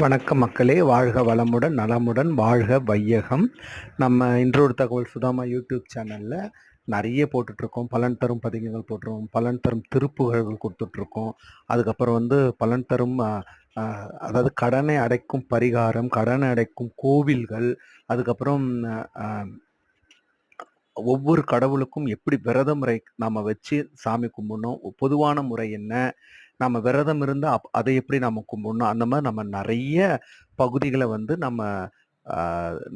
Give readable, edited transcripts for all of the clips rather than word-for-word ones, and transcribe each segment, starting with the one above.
வணக்கம் மக்களே, வாழ்க வளமுடன் நலமுடன் வாழ்க வையகம். நம்ம இன்றொரு தகவல் சுதாமா யூடியூப் சேனலில் நிறைய போட்டுட்ருக்கோம். பலன் தரும் பதிவுகள் போட்டுருவோம், பலன் தரும் திருப்புகழ்கள் கொடுத்துட்ருக்கோம். அதுக்கப்புறம் பலன் தரும் அதாவது கடனை அடைக்கும் பரிகாரம், கடனை அடைக்கும் கோவில்கள், அதுக்கப்புறம் ஒவ்வொரு கடவுளுக்கும் எப்படி விரத முறை நாம் வச்சு சாமி கும்பிடணும், பொதுவான முறை என்ன, நம்ம விரதம் இருந்தால் அதை எப்படி நம்ம கும்பிடணும், அந்த மாதிரி நம்ம நிறைய பகுதிகளை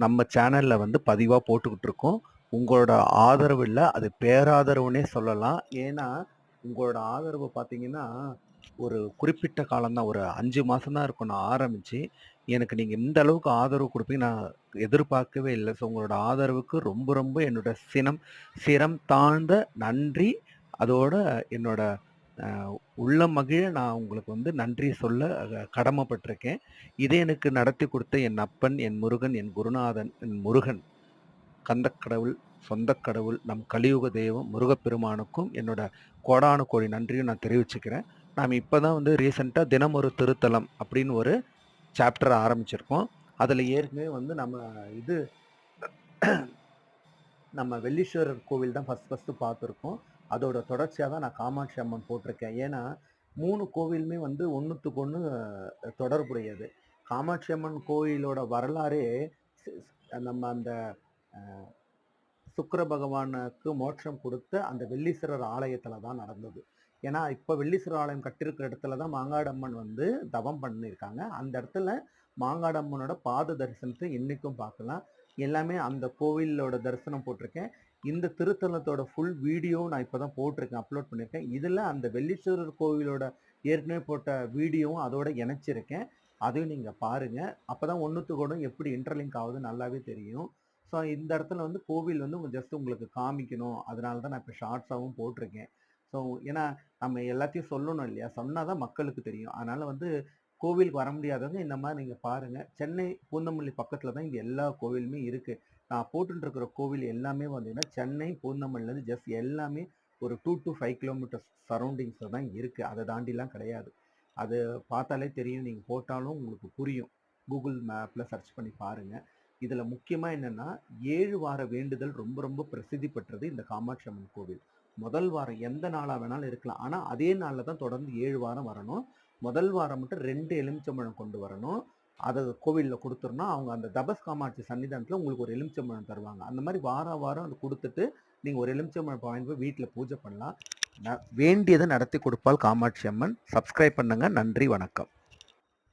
நம்ம சேனலில் பதிவாக போட்டுக்கிட்டு இருக்கோம். உங்களோட ஆதரவு இல்லை, அது பேராதரவுனே சொல்லலாம். ஏன்னா உங்களோட ஆதரவு பார்த்தீங்கன்னா ஒரு குறிப்பிட்ட காலம்தான், ஒரு 5 மாதம் தான் இருக்கும் நான் ஆரம்பித்து. எனக்கு நீங்கள் இந்த அளவுக்கு ஆதரவு கொடுப்பீங்க நான் எதிர்பார்க்கவே இல்லை. ஸோ உங்களோட ஆதரவுக்கு ரொம்ப ரொம்ப என்னோட சிரம் தாழ்ந்த நன்றி. அதோட என்னோட உள்ள மகிழ நான் உங்களுக்கு நன்றி சொல்ல கடமைப்பட்டிருக்கேன். இதை எனக்கு நடத்தி கொடுத்த என் அப்பன், என் முருகன், என் குருநாதன், என் முருகன் கந்தக்கடவுள், சொந்த கடவுள், நம் கலியுக தெய்வம் முருகப்பெருமானுக்கும் என்னோட கோடானு கோடி நன்றியும் நான் தெரிவிச்சுக்கிறேன். நாம் இப்போ தான் ரீசெண்டாக தினம் ஒரு திருத்தலம் அப்படின்னு ஒரு சாப்டர் ஆரம்பிச்சிருக்கோம். அதில் ஏற்கனவே நம்ம வெள்ளீஸ்வரர் கோவில் தான் ஃபஸ்ட்டு பார்த்துருக்கோம். அதோட தொடர்ச்சியாக தான் நான் காமாட்சி அம்மன் போட்டிருக்கேன். ஏன்னா 3 கோவிலுமே ஒன்றுத்துக்கு ஒன்று தொடர்புடையது. காமாட்சி அம்மன் கோயிலோட வரலாறே நம்ம அந்த சுக்கிர பகவானுக்கு மோட்சம் கொடுத்த அந்த வெள்ளீஸ்வரர் ஆலயத்தில் தான் நடந்தது. ஏன்னா இப்போ வெள்ளீஸ்வரர் ஆலயம் கட்டிருக்கிற இடத்துல தான் மாங்காடம்மன் தவம் பண்ணியிருக்காங்க. அந்த இடத்துல மாங்காடம்மனோட பாத தரிசனத்தை இன்றைக்கும் பார்க்கலாம். எல்லாமே அந்த கோவிலோட தரிசனம் போட்டிருக்கேன். இந்த திருத்தலத்தோட ஃபுல் வீடியோ நான் இப்போ தான் போட்டிருக்கேன், அப்லோட் பண்ணியிருக்கேன். இதில் அந்த வெள்ளீஸ்வரர் கோவிலோட ஏற்கனவே போட்ட வீடியோவும் அதோட இணைச்சிருக்கேன். அதையும் நீங்கள் பாருங்கள். அப்போ தான் ஒன்றுத்துக்கூட எப்படி இன்டர்லிங்க் ஆகுது நல்லாவே தெரியும். ஸோ இந்த இடத்துல கோவில் ஜஸ்ட் உங்களுக்கு காமிக்கணும், அதனால தான் நான் இப்போ ஷார்ட்ஸாகவும் போட்டிருக்கேன். ஸோ ஏன்னா நம்ம எல்லாத்தையும் சொல்லணும் இல்லையா, சொன்னால் தான் மக்களுக்கு தெரியும். அதனால் கோவிலுக்கு வர முடியாதவங்க இந்த மாதிரி நீங்கள் பாருங்கள். சென்னை பூந்தமல்லி பக்கத்தில் தான் இந்த எல்லா கோவிலுமே இருக்குது. நான் போட்டுருக்கிற கோவில் எல்லாமே சென்னை பூந்தமல்லிலேருந்து ஜஸ்ட் எல்லாமே ஒரு 2 to 5 கிலோமீட்டர்ஸ் சரௌண்டிங்ஸில் தான் இருக்குது. அதை தாண்டிலாம் கிடையாது. அது பார்த்தாலே தெரியும், நீங்கள் போட்டாலும் உங்களுக்கு புரியும். கூகுள் மேப்பில் சர்ச் பண்ணி பாருங்கள். இதில் முக்கியமாக என்னென்னா 7 வார வேண்டுதல் ரொம்ப ரொம்ப பிரசித்தி பெற்றது இந்த காமாட்சி அம்மன் கோவில். முதல் வாரம் எந்த நாளாக வேணாலும் இருக்கலாம், ஆனால் அதே நாளில் தான் தொடர்ந்து 7 வாரம் வரணும். முதல் வாரம் மட்டும் 2 எலுமிச்சம்பழம் கொண்டு வரணும். அதை கோவிலில் கொடுத்துருன்னா அவங்க அந்த தபஸ் காமாட்சி சன்னிதானத்தில் உங்களுக்கு ஒரு எலுமிச்சம்பழம் தருவாங்க. அந்த மாதிரி வாரம் அது கொடுத்துட்டு நீங்கள் ஒரு எலுமிச்சம்பழம் வாங்கி போய் வீட்டில் பூஜை பண்ணலாம். வேண்டியதை நடத்தி கொடுப்பால் காமாட்சி அம்மன். சப்ஸ்கிரைப் பண்ணுங்கள். நன்றி, வணக்கம்.